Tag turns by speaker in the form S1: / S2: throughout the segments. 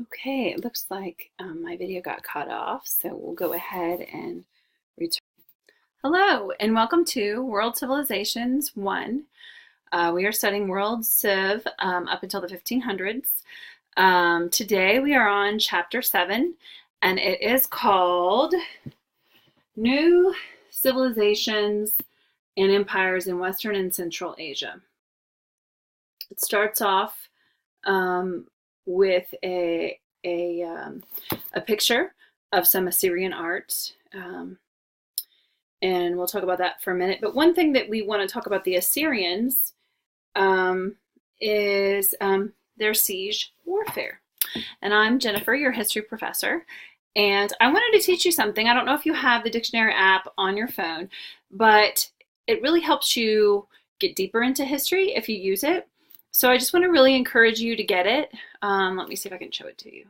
S1: Okay, it looks like my video got cut off, so we'll go ahead and return. Hello, and welcome to World Civilizations 1. We are studying World Civ up until the 1500s. Today we are on Chapter 7, and it is called New Civilizations and Empires in Western and Central Asia. It starts off with a picture of some Assyrian art. And we'll talk about that for a minute. But one thing that we want to talk about the Assyrians is their siege warfare. And I'm Jennifer, your history professor. And I wanted to teach you something. I don't know if you have the dictionary app on your phone, but it really helps you get deeper into history if you use it. So I just want to really encourage you to get it. Let me see if I can show it to you.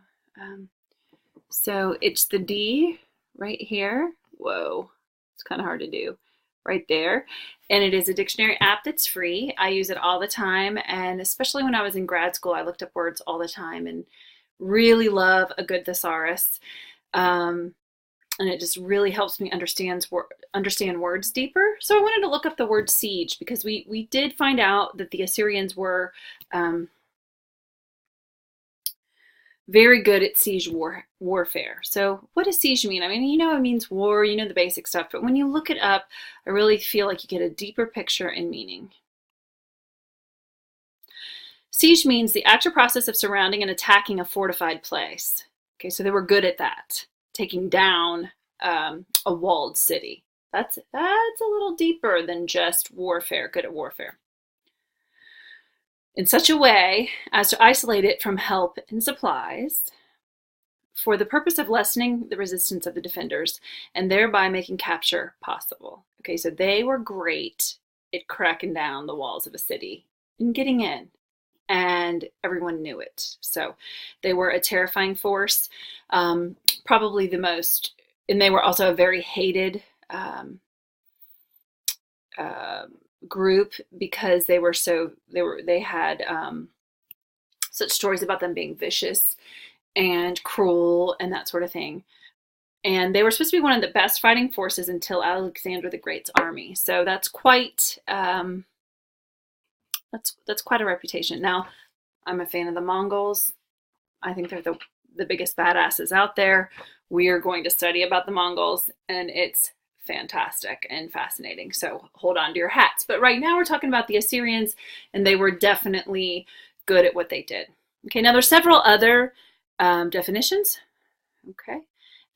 S1: So it's the D right here. Whoa, it's kind of hard to do. Right there. And it is a dictionary app that's free. I use it all the time. And especially when I was in grad school, I looked up words all the time and really love a good thesaurus. And it just really helps me understand words deeper. So I wanted to look up the word siege because we did find out that the Assyrians were very good at siege warfare. So what does siege mean? I mean, you know, it means war, you know the basic stuff, but when you look it up, I really feel like you get a deeper picture and meaning. Siege means the actual process of surrounding and attacking a fortified place. Okay, so they were good at that, taking down a walled city. That's a little deeper than just warfare, good at warfare. In such a way as to isolate it from help and supplies for the purpose of lessening the resistance of the defenders and thereby making capture possible. Okay, so they were great at cracking down the walls of a city and getting in, and everyone knew it. So they were a terrifying force, probably the most, and they were also a very hated group because they had such stories about them being vicious and cruel and that sort of thing. And they were supposed to be one of the best fighting forces until Alexander the Great's army. So that's quite that's quite a reputation. Now, I'm a fan of the Mongols. I think they're the biggest badasses out there. We are going to study about the Mongols, and it's fantastic and fascinating. So hold on to your hats. But right now we're talking about the Assyrians, and they were definitely good at what they did. Okay, now there's several other definitions. Okay,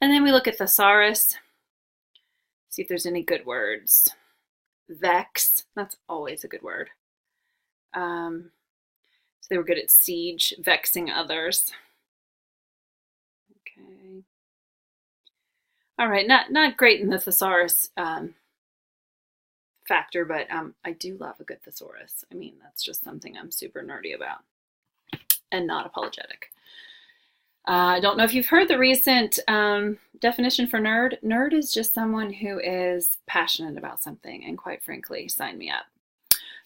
S1: and then we look at thesaurus, see if there's any good words. Vex, that's always a good word. So they were good at siege, vexing others. Okay. All right, not great in the thesaurus factor, but I do love a good thesaurus. I mean, that's just something I'm super nerdy about and not apologetic. I don't know if you've heard the recent definition for nerd. Nerd is just someone who is passionate about something, and quite frankly, sign me up.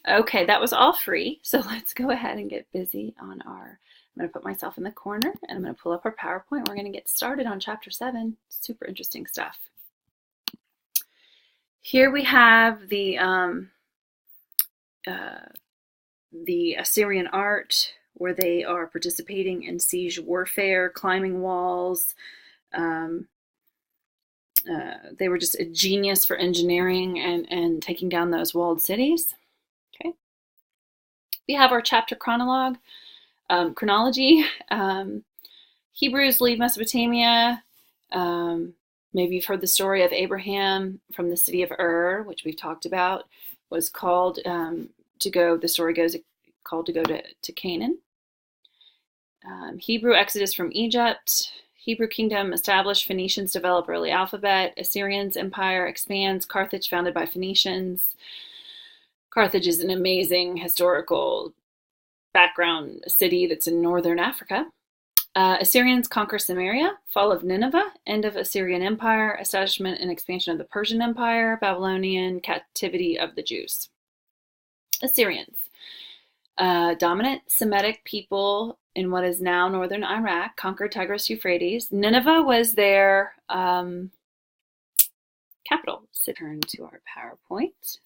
S1: Okay, that was all free, so let's go ahead and get busy on our. I'm going to put myself in the corner, and I'm going to pull up our PowerPoint. We're going to get started on Chapter 7. Super interesting stuff. Here we have the Assyrian art, where they are participating in siege warfare, climbing walls. They were just a genius for engineering and taking down those walled cities. Okay. We have our chapter chronology. Hebrews leave Mesopotamia. Maybe you've heard the story of Abraham from the city of Ur, which we've talked about, was called to go, the story goes, called to go to Canaan. Hebrew exodus from Egypt. Hebrew kingdom established. Phoenicians develop early alphabet. Assyrians empire expands. Carthage founded by Phoenicians. Carthage is an amazing historical background city that's in northern Africa. Assyrians conquer Samaria, fall of Nineveh, end of Assyrian Empire, establishment and expansion of the Persian Empire, Babylonian captivity of the Jews. Assyrians, dominant Semitic people in what is now northern Iraq, conquered Tigris Euphrates. Nineveh was their capital. So turn to our PowerPoint.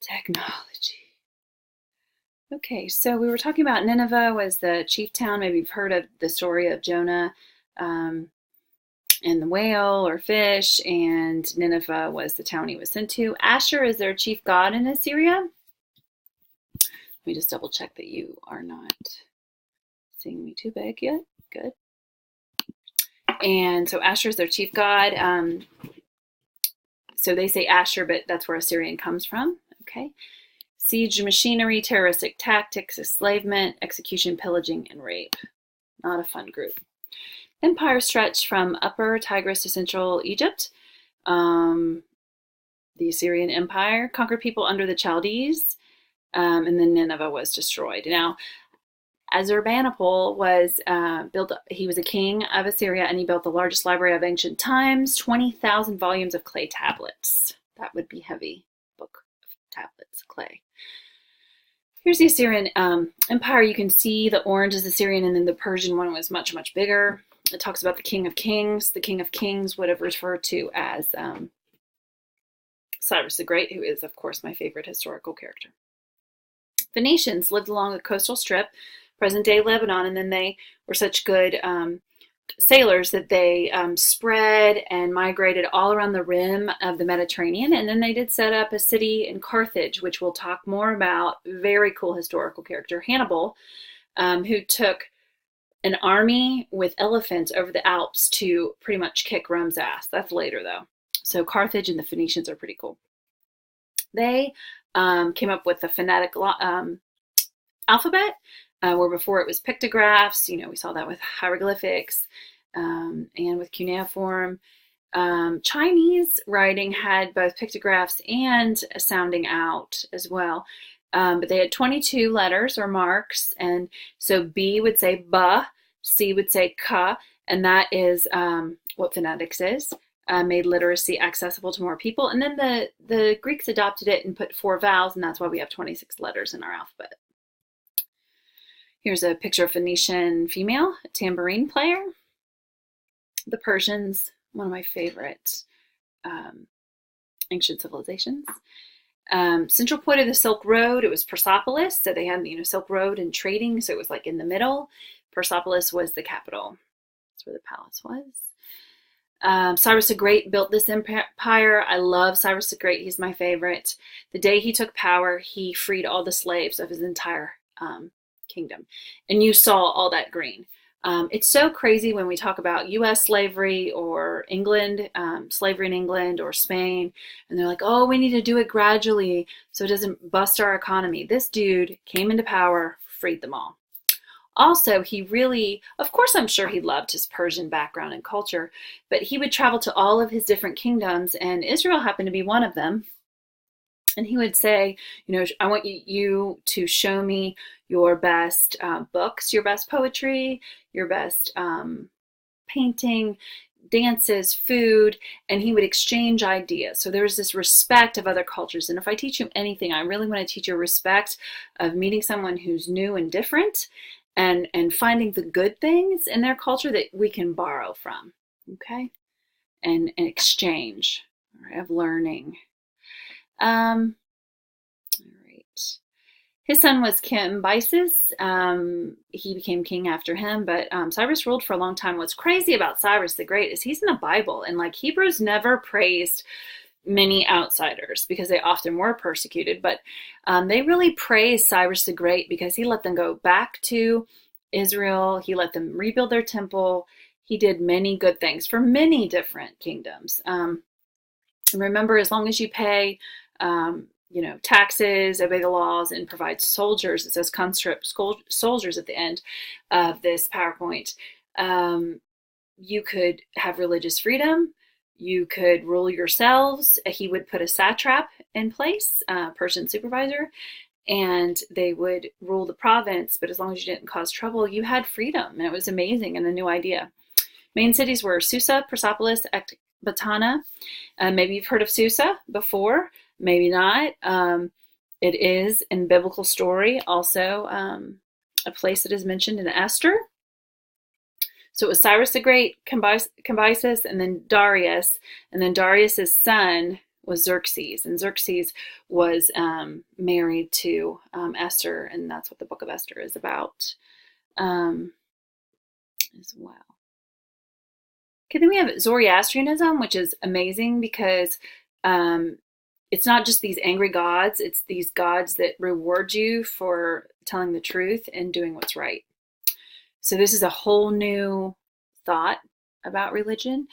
S1: Technology. Okay, so we were talking about Nineveh was the chief town. Maybe you've heard of the story of Jonah and the whale or fish, and Nineveh was the town he was sent to. Ashur is their chief god in Assyria. Let me just double check that you are not seeing me too big yet. Good. And so Ashur is their chief god. So they say Ashur, but that's where Assyrian comes from. Okay. Siege machinery, terroristic tactics, enslavement, execution, pillaging, and rape. Not a fun group. Empire stretched from Upper Tigris to Central Egypt. The Assyrian Empire conquered people under the Chaldees, and then Nineveh was destroyed. Now, Assurbanipal was built. He was a king of Assyria, and he built the largest library of ancient times, 20,000 volumes of clay tablets. That would be heavy book of tablets, clay. Here's the Assyrian Empire. You can see the orange is Assyrian, and then the Persian one was much, much bigger. It talks about the King of Kings. The King of Kings would have referred to as Cyrus the Great, who is, of course, my favorite historical character. Phoenicians lived along the coastal strip, present-day Lebanon, and then they were such good sailors that they spread and migrated all around the rim of the Mediterranean, and then they did set up a city in Carthage, which we'll talk more about. Very cool historical character, Hannibal, who took an army with elephants over the Alps to pretty much kick Rome's ass. That's later, though. So Carthage and the Phoenicians are pretty cool. They came up with the phonetic alphabet, where before it was pictographs. You know, we saw that with hieroglyphics and with cuneiform. Chinese writing had both pictographs and sounding out as well. But they had 22 letters or marks, and so B would say ba, C would say ka, and that is what phonetics is. Made literacy accessible to more people, and then the Greeks adopted it and put 4 vowels, and that's why we have 26 letters in our alphabet. Here's a picture of Phoenician female tambourine player. The Persians, one of my favorite ancient civilizations. Central point of the Silk Road, it was Persepolis. So they had, Silk Road and trading. So it was like in the middle. Persepolis was the capital. That's where the palace was. Cyrus the Great built this empire. I love Cyrus the Great. He's my favorite. The day he took power, he freed all the slaves of his entire kingdom. And you saw all that green. It's so crazy when we talk about U.S. slavery or England, slavery in England or Spain, and they're like, oh, we need to do it gradually so it doesn't bust our economy. This dude came into power, freed them all. Also, he really, of course, I'm sure he loved his Persian background and culture, but he would travel to all of his different kingdoms, and Israel happened to be one of them. And he would say, I want you to show me your best books, your best poetry, your best painting, dances, food, and he would exchange ideas. So there was this respect of other cultures. And if I teach you anything, I really want to teach you respect of meeting someone who's new and different and finding the good things in their culture that we can borrow from, okay? And exchange, all right, of learning. All right. His son was Cambyses. He became king after him, but Cyrus ruled for a long time. What's crazy about Cyrus the Great is he's in the Bible, and like Hebrews never praised many outsiders because they often were persecuted, but they really praised Cyrus the Great because he let them go back to Israel. He let them rebuild their temple. He did many good things for many different kingdoms. Remember, as long as you pay taxes, obey the laws, and provide soldiers, it says conscript soldiers at the end of this PowerPoint, you could have religious freedom. You could rule yourselves. He would put a satrap in place, Persian supervisor, and they would rule the province. But as long as you didn't cause trouble, you had freedom. And it was amazing and a new idea. Main cities were Susa, Persepolis, Ecbatana. Maybe you've heard of Susa before. Maybe not. It is in biblical story also a place that is mentioned in Esther. So it was Cyrus the Great, Cambyses, and then Darius. And then Darius's son was Xerxes. And Xerxes was married to Esther, and that's what the book of Esther is about as well. Okay, then we have Zoroastrianism, which is amazing because it's not just these angry gods, it's these gods that reward you for telling the truth and doing what's right. So this is a whole new thought about religion,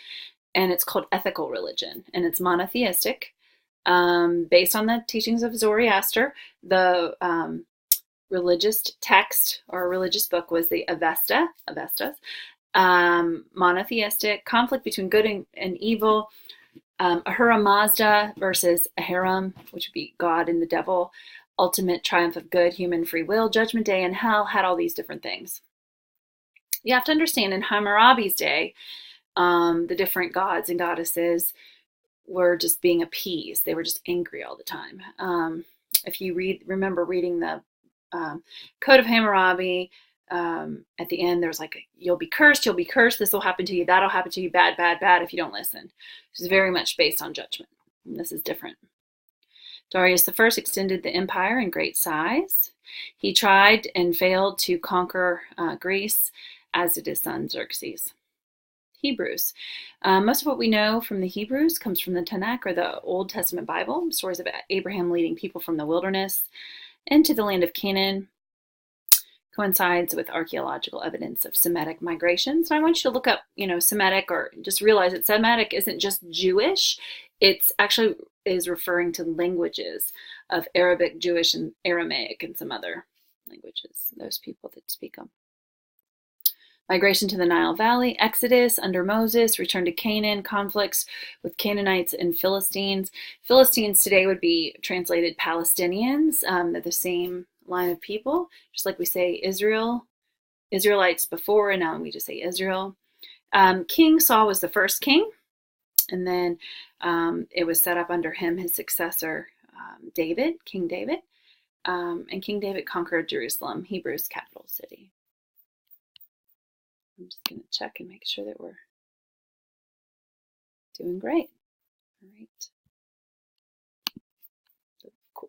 S1: and it's called ethical religion, and it's monotheistic, based on the teachings of Zoroaster. The religious text or religious book was the Avestas, monotheistic, conflict between good and evil, Ahura Mazda versus Aharon, which would be God and the devil, ultimate triumph of good, human free will, judgment day, and hell, had all these different things. You have to understand, in Hammurabi's day, the different gods and goddesses were just being appeased. They were just angry all the time. If you remember reading the Code of Hammurabi, at the end, there was like, you'll be cursed, this will happen to you, that'll happen to you, bad, bad, bad, if you don't listen. It's very much based on judgment. And this is different. Darius I extended the empire in great size. He tried and failed to conquer Greece, as did his son Xerxes. Hebrews. Most of what we know from the Hebrews comes from the Tanakh, or the Old Testament Bible, stories about Abraham leading people from the wilderness into the land of Canaan. Coincides with archaeological evidence of Semitic migrations. And I want you to look up, Semitic, or just realize that Semitic isn't just Jewish. It's actually is referring to languages of Arabic, Jewish, and Aramaic, and some other languages, those people that speak them. Migration to the Nile Valley, Exodus under Moses, return to Canaan, conflicts with Canaanites and Philistines. Philistines today would be translated Palestinians. They're the same line of people, just like we say Israel, Israelites before, and now we just say Israel. King Saul was the first king, and then it was set up under him, his successor, David, King David, and King David conquered Jerusalem, Hebrews' capital city. I'm just going to check and make sure that we're doing great. All right.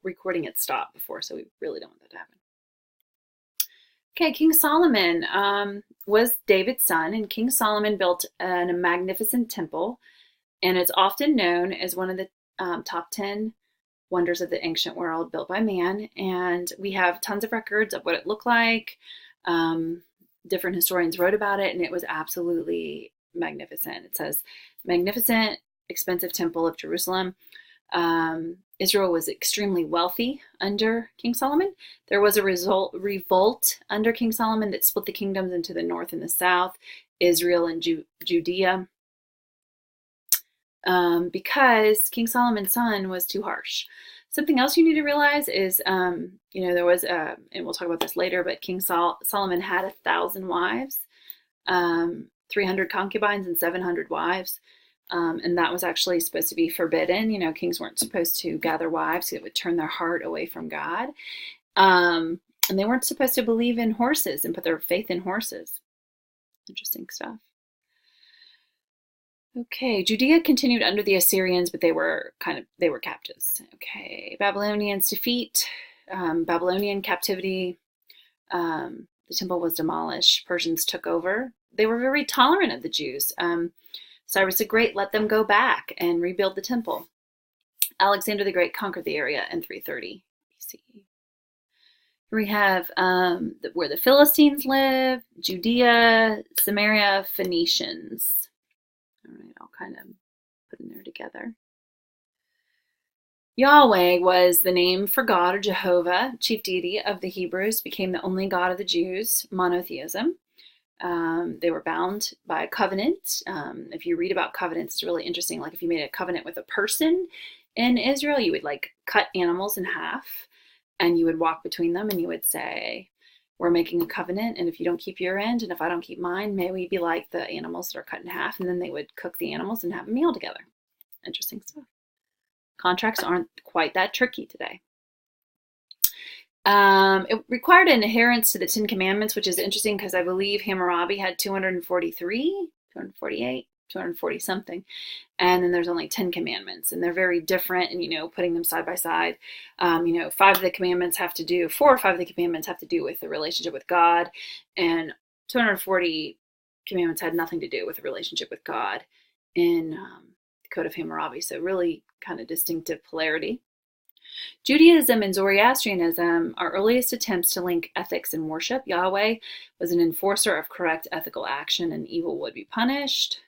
S1: Recording had stopped before, so we really don't want that to happen. Okay, King Solomon was David's son, and King Solomon built a magnificent temple, and it's often known as one of the top 10 wonders of the ancient world built by man, and we have tons of records of what it looked like. Different historians wrote about it, and it was absolutely magnificent. It says, magnificent, expensive temple of Jerusalem. Israel was extremely wealthy under King Solomon. There was a revolt under King Solomon that split the kingdoms into the north and the south, Israel and Judea, because King Solomon's son was too harsh. Something else you need to realize is, there was, and we'll talk about this later, but King Solomon had 1,000 wives, 300 concubines, and 700 wives. And that was actually supposed to be forbidden. Kings weren't supposed to gather wives. It would turn their heart away from God. And they weren't supposed to believe in horses and put their faith in horses. Interesting stuff. Okay, Judea continued under the Assyrians, but they were captives. Okay, Babylonians defeat, Babylonian captivity. The temple was demolished. Persians took over. They were very tolerant of the Jews. Cyrus the Great let them go back and rebuild the temple. Alexander the Great conquered the area in 330 BC. We have where the Philistines live, Judea, Samaria, Phoenicians. All right, I'll kind of put in there together. Yahweh was the name for God, or Jehovah, chief deity of the Hebrews, became the only God of the Jews, monotheism. They were bound by a covenant. If you read about covenants, it's really interesting. Like if you made a covenant with a person in Israel, you would cut animals in half and you would walk between them and you would say, we're making a covenant, and if you don't keep your end and if I don't keep mine, may we be like the animals that are cut in half. And then they would cook the animals and have a meal together. Interesting stuff. Contracts aren't quite that tricky today. It required an adherence to the Ten Commandments, which is interesting because I believe Hammurabi had 243, 248, 240 something. And then there's only 10 commandments, and they're very different. And, putting them side by side, 4 or 5 of the commandments have to do with the relationship with God. And 240 commandments had nothing to do with the relationship with God in the Code of Hammurabi. So really kind of distinctive polarity. Judaism and Zoroastrianism are earliest attempts to link ethics and worship. Yahweh was an enforcer of correct ethical action, and evil would be punished.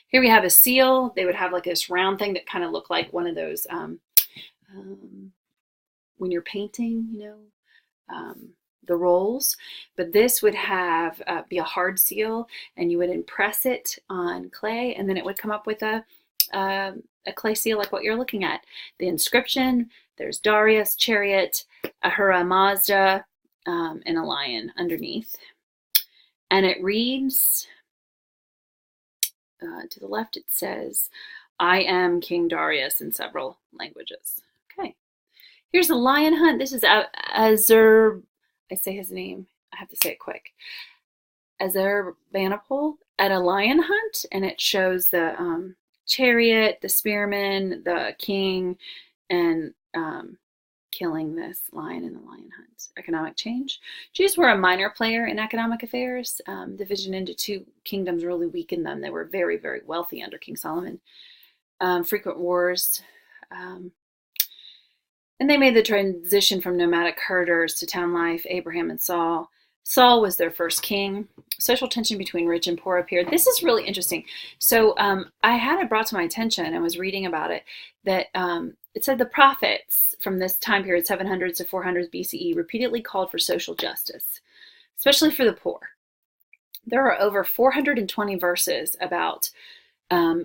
S1: Here we have a seal. They would have like this round thing that kind of looked like one of those when you're painting, the rolls. But this would have be a hard seal, and you would impress it on clay, and then it would come up with a clay seal like what you're looking at. The inscription, there's Darius, chariot, Ahura Mazda, and a lion underneath. And it reads, to the left it says, I am King Darius in several languages. Okay. Here's the lion hunt. This is Azur, I say his name, I have to say it quick. Azurbanipal at a lion hunt, and it shows the chariot, the spearman, the king, and killing this lion in the lion hunt. Economic change. Jews were a minor player in economic affairs. Division into 2 kingdoms really weakened them. They were very, very wealthy under King Solomon. Frequent wars. And they made the transition from nomadic herders to town life. Abraham and Saul. Saul was their first king. Social tension between rich and poor appeared. This is really interesting. So I had it brought to my attention, and was reading about it, that it said the prophets from this time period, 700s to 400s BCE, repeatedly called for social justice, especially for the poor. There are over 420 verses about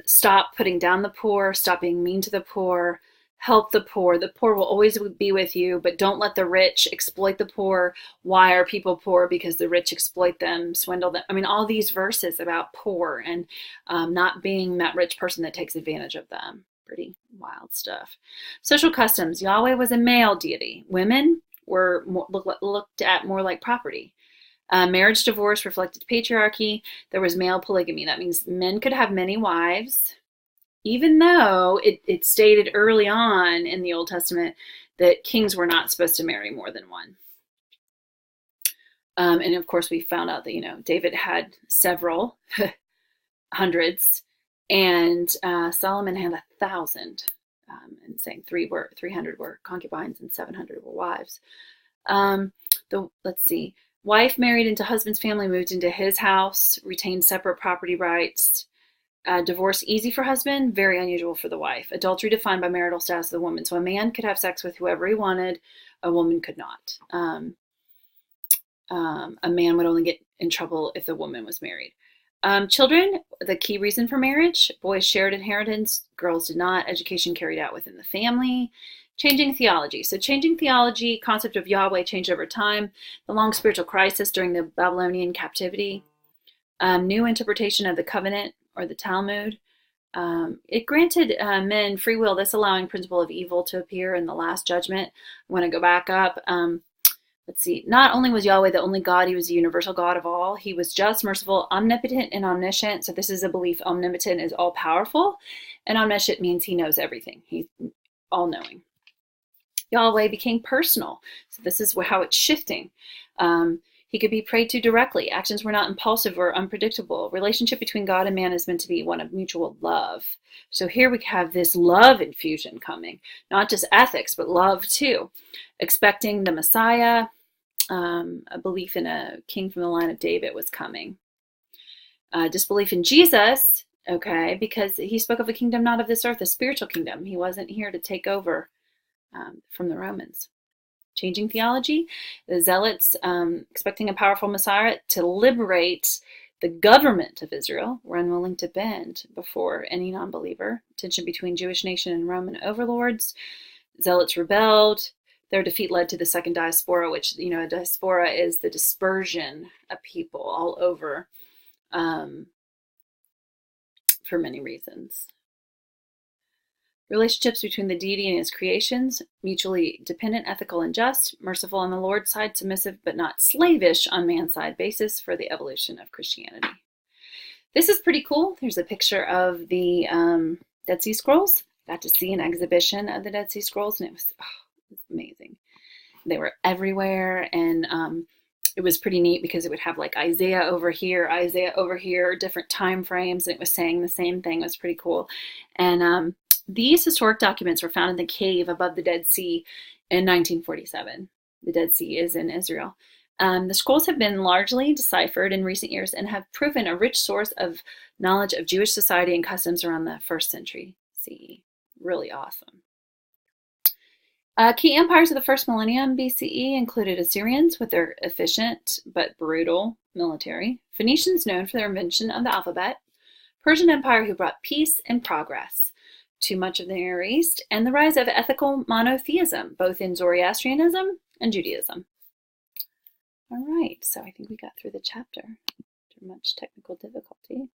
S1: stop putting down the poor, stop being mean to the poor, help the poor. The poor will always be with you, but don't let the rich exploit the poor. Why are people poor? Because the rich exploit them, swindle them. I mean, all these verses about poor and not being that rich person that takes advantage of them. Pretty wild stuff. Social customs. Yahweh was a male deity. Women were looked at more like property. Marriage divorce reflected patriarchy. There was male polygamy. That means men could have many wives, even though it stated early on in the Old Testament that kings were not supposed to marry more than one. And of course, we found out that, David had several hundreds, and Solomon had 1,000, and saying 300 were concubines and 700 were wives. Let's see. Wife married into husband's family, moved into his house, retained separate property rights. Divorce easy for husband, very unusual for the wife. Adultery defined by marital status of the woman. So a man could have sex with whoever he wanted, a woman could not. A man would only get in trouble if the woman was married. Children, the key reason for marriage. Boys shared inheritance, girls did not. Education carried out within the family. Changing theology. So changing theology, concept of Yahweh changed over time. The long spiritual crisis during the Babylonian captivity. New interpretation of the covenant or the Talmud. It granted men free will, this allowing principle of evil to appear in the last judgment. I want to go back up. Let's see. Not only was Yahweh the only God, he was the universal God of all. He was just, merciful, omnipotent, and omniscient. So this is a belief. Omnipotent is all-powerful, and omniscient means he knows everything. He's all-knowing. Yahweh became personal. So this is how it's shifting. He could be prayed to directly. Actions were not impulsive or unpredictable. Relationship between God and man is meant to be one of mutual love. So here we have this love infusion coming. Not just ethics, but love too. Expecting the Messiah. A belief in a king from the line of David was coming. Disbelief in Jesus, okay, because he spoke of a kingdom not of this earth, a spiritual kingdom. He wasn't here to take over from the Romans. Changing theology, the Zealots expecting a powerful Messiah to liberate the government of Israel, were unwilling to bend before any non-believer. Tension between Jewish nation and Roman overlords. Zealots rebelled. Their defeat led to the second diaspora, which, a diaspora is the dispersion of people all over for many reasons. Relationships between the deity and his creations, mutually dependent, ethical, and just, merciful on the Lord's side, submissive but not slavish on man's side, basis for the evolution of Christianity. This is pretty cool. There's a picture of the Dead Sea Scrolls. Got to see an exhibition of the Dead Sea Scrolls, and it was amazing. They were everywhere, and it was pretty neat because it would have like Isaiah over here, different time frames, and it was saying the same thing. It was pretty cool. And these historic documents were found in the cave above the Dead Sea in 1947. The Dead Sea is in Israel. The scrolls have been largely deciphered in recent years and have proven a rich source of knowledge of Jewish society and customs around the 1st century CE. Really awesome. Key empires of the first millennium BCE included Assyrians with their efficient but brutal military, Phoenicians known for their invention of the alphabet, Persian Empire who brought peace and progress to much of the Near East, and the rise of ethical monotheism, both in Zoroastrianism and Judaism. All right, so I think we got through the chapter after much technical difficulty.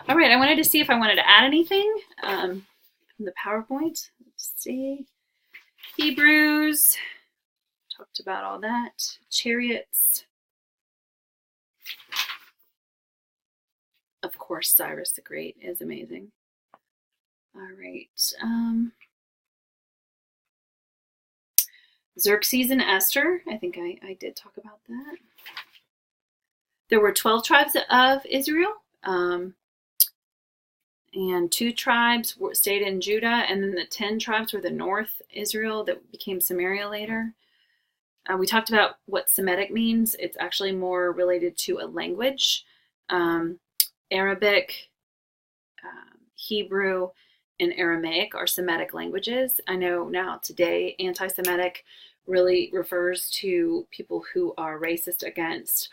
S1: All right, I wanted to see if I wanted to add anything from the PowerPoint. Let's see. Hebrews, talked about all that. Chariots. Of course, Cyrus the Great is amazing. All right. Xerxes and Esther. I think I did talk about that. There were 12 tribes of Israel. And 2 tribes stayed in Judah, and then the 10 tribes were the north Israel that became Samaria later. We talked about what Semitic means. It's actually more related to a language. Arabic, Hebrew, and Aramaic are Semitic languages. I know now today anti-Semitic really refers to people who are racist against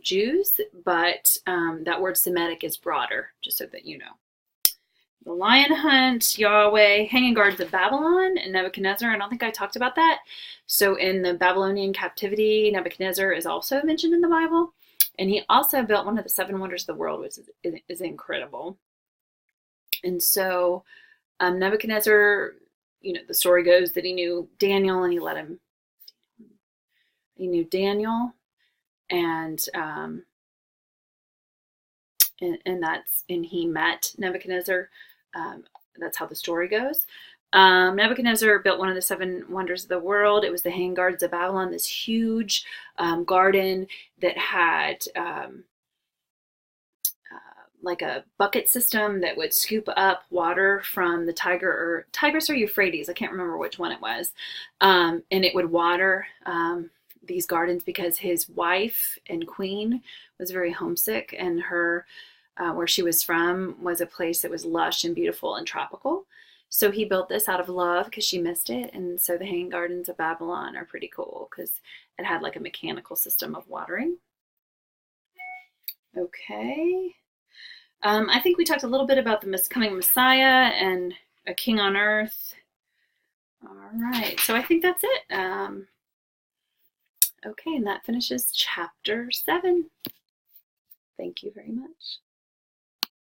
S1: Jews, but that word Semitic is broader, just so that you know. The lion hunt, Yahweh, hanging guards of Babylon, and Nebuchadnezzar. I don't think I talked about that. So in the Babylonian captivity, Nebuchadnezzar is also mentioned in the Bible. And he also built one of the 7 wonders of the world, which is incredible. And so Nebuchadnezzar, the story goes that he knew Daniel and he knew Daniel and he met Nebuchadnezzar. That's how the story goes. Nebuchadnezzar built one of the 7 wonders of the world. It was the Hanging Gardens of Babylon, this huge garden that had like a bucket system that would scoop up water from the Tigris or Euphrates. I can't remember which one it was. And it would water these gardens because his wife and queen was very homesick, and her where she was from was a place that was lush and beautiful and tropical. So he built this out of love because she missed it. And so the Hanging Gardens of Babylon are pretty cool because it had like a mechanical system of watering. Okay. I think we talked a little bit about the coming Messiah and a king on earth. All right. So I think that's it. Okay. And that finishes chapter 7. Thank you very much.